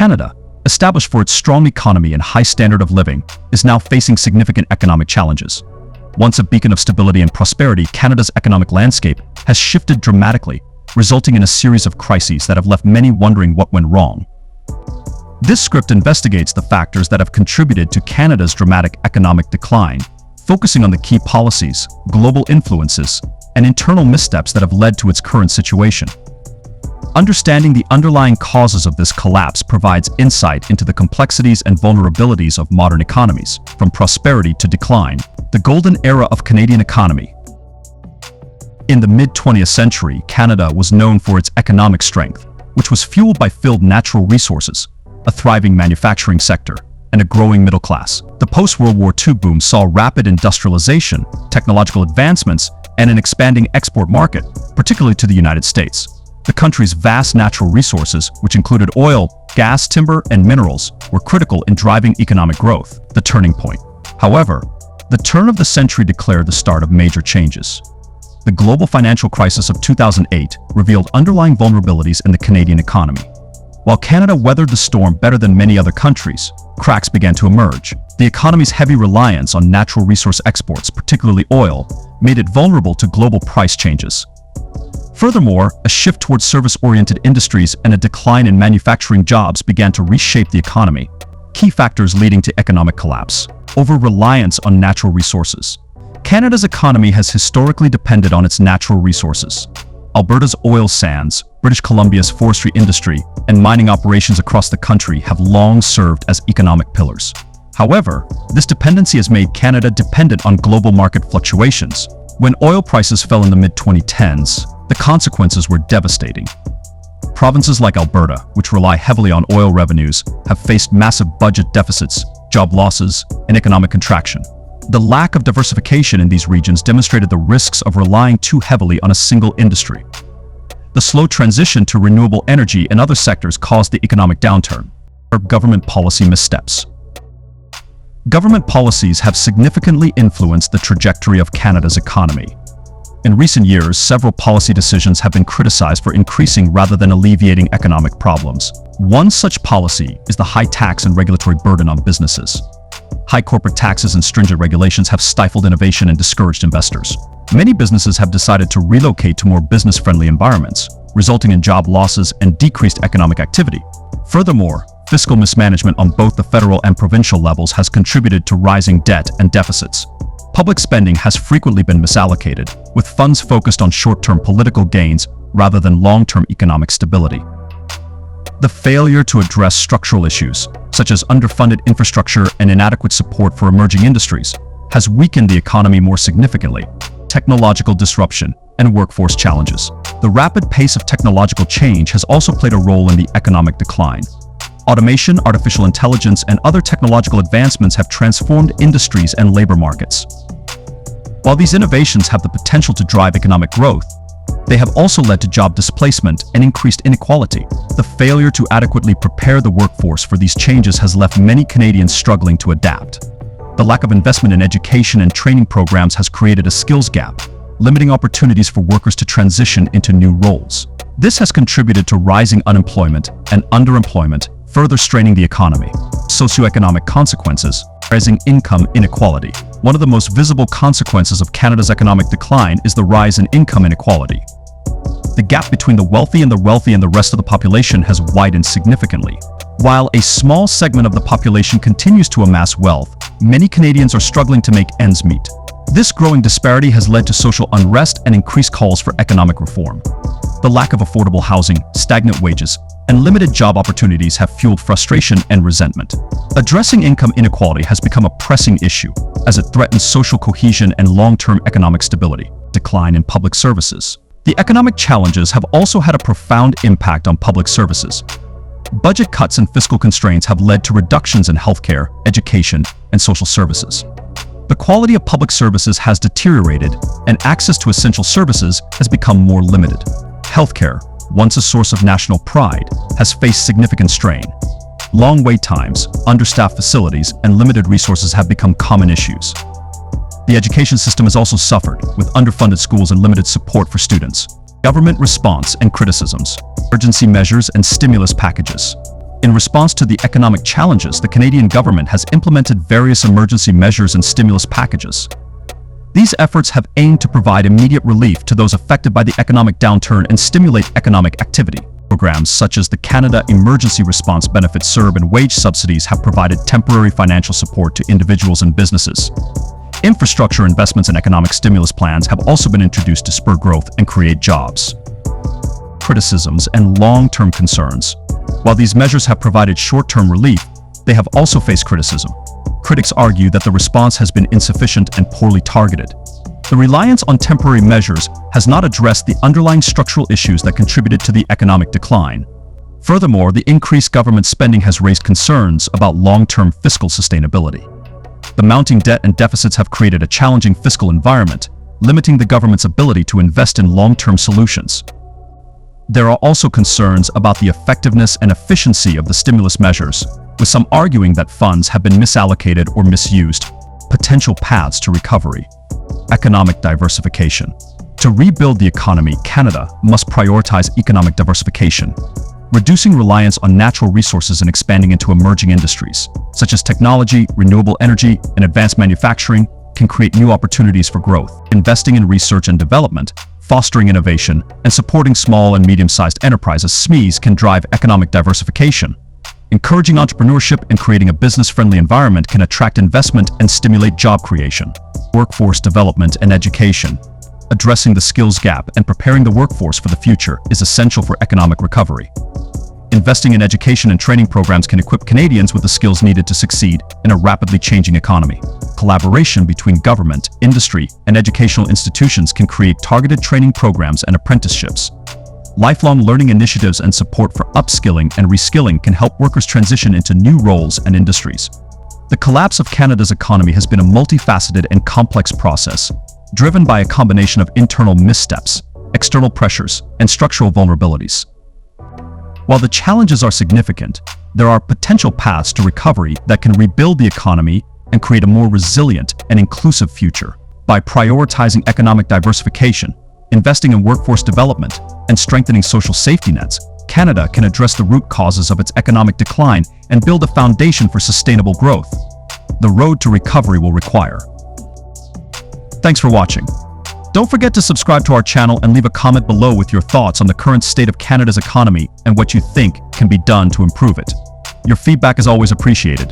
Canada, established for its strong economy and high standard of living, is now facing significant economic challenges. Once a beacon of stability and prosperity, Canada's economic landscape has shifted dramatically, resulting in a series of crises that have left many wondering what went wrong. This script investigates the factors that have contributed to Canada's dramatic economic decline, focusing on the key policies, global influences, and internal missteps that have led to its current situation. Understanding the underlying causes of this collapse provides insight into the complexities and vulnerabilities of modern economies, from prosperity to decline, the golden era of Canadian economy. In the mid-20th century, Canada was known for its economic strength, which was fueled by filled natural resources, a thriving manufacturing sector, and a growing middle class. The post-World War II boom saw rapid industrialization, technological advancements, and an expanding export market, particularly to the United States. The country's vast natural resources, which included oil, gas, timber, and minerals, were critical in driving economic growth, the turning point. However, the turn of the century declared the start of major changes. The global financial crisis of 2008 revealed underlying vulnerabilities in the Canadian economy. While Canada weathered the storm better than many other countries, cracks began to emerge. The economy's heavy reliance on natural resource exports, particularly oil, made it vulnerable to global price changes. Furthermore, a shift towards service-oriented industries and a decline in manufacturing jobs began to reshape the economy, key factors leading to economic collapse. Over-reliance on natural resources. Canada's economy has historically depended on its natural resources. Alberta's oil sands, British Columbia's forestry industry, and mining operations across the country have long served as economic pillars. However, this dependency has made Canada dependent on global market fluctuations. When oil prices fell in the mid-2010s, the consequences were devastating. Provinces like Alberta, which rely heavily on oil revenues, have faced massive budget deficits, job losses, and economic contraction. The lack of diversification in these regions demonstrated the risks of relying too heavily on a single industry. The slow transition to renewable energy and other sectors caused the economic downturn. Government policy missteps. Government policies have significantly influenced the trajectory of Canada's economy. In recent years, several policy decisions have been criticized for increasing rather than alleviating economic problems. One such policy is the high tax and regulatory burden on businesses. High corporate taxes and stringent regulations have stifled innovation and discouraged investors. Many businesses have decided to relocate to more business-friendly environments, resulting in job losses and decreased economic activity. Furthermore, fiscal mismanagement on both the federal and provincial levels has contributed to rising debt and deficits. Public spending has frequently been misallocated, with funds focused on short-term political gains rather than long-term economic stability. The failure to address structural issues, such as underfunded infrastructure and inadequate support for emerging industries, has weakened the economy more significantly. Technological disruption and workforce challenges. The rapid pace of technological change has also played a role in the economic decline. Automation, artificial intelligence, and other technological advancements have transformed industries and labor markets. While these innovations have the potential to drive economic growth, they have also led to job displacement and increased inequality. The failure to adequately prepare the workforce for these changes has left many Canadians struggling to adapt. The lack of investment in education and training programs has created a skills gap, limiting opportunities for workers to transition into new roles. This has contributed to rising unemployment and underemployment, further straining the economy. Socioeconomic consequences. Rising income inequality. One of the most visible consequences of Canada's economic decline is the rise in income inequality. The gap between the wealthy and the rest of the population has widened significantly. While a small segment of the population continues to amass wealth, many Canadians are struggling to make ends meet. This growing disparity has led to social unrest and increased calls for economic reform. The lack of affordable housing, stagnant wages, and limited job opportunities have fueled frustration and resentment. Addressing income inequality has become a pressing issue, as it threatens social cohesion and long-term economic stability. Decline in public services. The economic challenges have also had a profound impact on public services. Budget cuts and fiscal constraints have led to reductions in healthcare, education, and social services. The quality of public services has deteriorated, and access to essential services has become more limited. Healthcare, once a source of national pride, has faced significant strain. Long wait times, understaffed facilities, and limited resources have become common issues. The education system has also suffered, with underfunded schools and limited support for students. Government response and criticisms. Emergency measures and stimulus packages. In response to the economic challenges, the Canadian government has implemented various emergency measures and stimulus packages. These efforts have aimed to provide immediate relief to those affected by the economic downturn and stimulate economic activity. Programs such as the Canada Emergency Response Benefit (CERB) and wage subsidies have provided temporary financial support to individuals and businesses. Infrastructure investments and economic stimulus plans have also been introduced to spur growth and create jobs. Criticisms and long-term concerns. While these measures have provided short-term relief, they have also faced criticism. Critics argue that the response has been insufficient and poorly targeted. The reliance on temporary measures has not addressed the underlying structural issues that contributed to the economic decline. Furthermore, the increased government spending has raised concerns about long-term fiscal sustainability. The mounting debt and deficits have created a challenging fiscal environment, limiting the government's ability to invest in long-term solutions. There are also concerns about the effectiveness and efficiency of the stimulus measures, with some arguing that funds have been misallocated or misused. Potential paths to recovery. Economic diversification. To rebuild the economy, Canada must prioritize economic diversification, reducing reliance on natural resources and expanding into emerging industries, such as technology, renewable energy, and advanced manufacturing, can create new opportunities for growth. Investing in research and development, fostering innovation, and supporting small and medium-sized enterprises (SMEs) can drive economic diversification. Encouraging entrepreneurship and creating a business-friendly environment can attract investment and stimulate job creation. Workforce development and education. Addressing the skills gap and preparing the workforce for the future is essential for economic recovery. Investing in education and training programs can equip Canadians with the skills needed to succeed in a rapidly changing economy. Collaboration between government, industry, and educational institutions can create targeted training programs and apprenticeships. Lifelong learning initiatives and support for upskilling and reskilling can help workers transition into new roles and industries. The collapse of Canada's economy has been a multifaceted and complex process, driven by a combination of internal missteps, external pressures, and structural vulnerabilities. While the challenges are significant, there are potential paths to recovery that can rebuild the economy and create a more resilient and inclusive future. By prioritizing economic diversification, investing in workforce development, and strengthening social safety nets, Canada can address the root causes of its economic decline and build a foundation for sustainable growth. The road to recovery will require. Thanks for watching. Don't forget to subscribe to our channel and leave a comment below with your thoughts on the current state of Canada's economy and what you think can be done to improve it. Your feedback is always appreciated.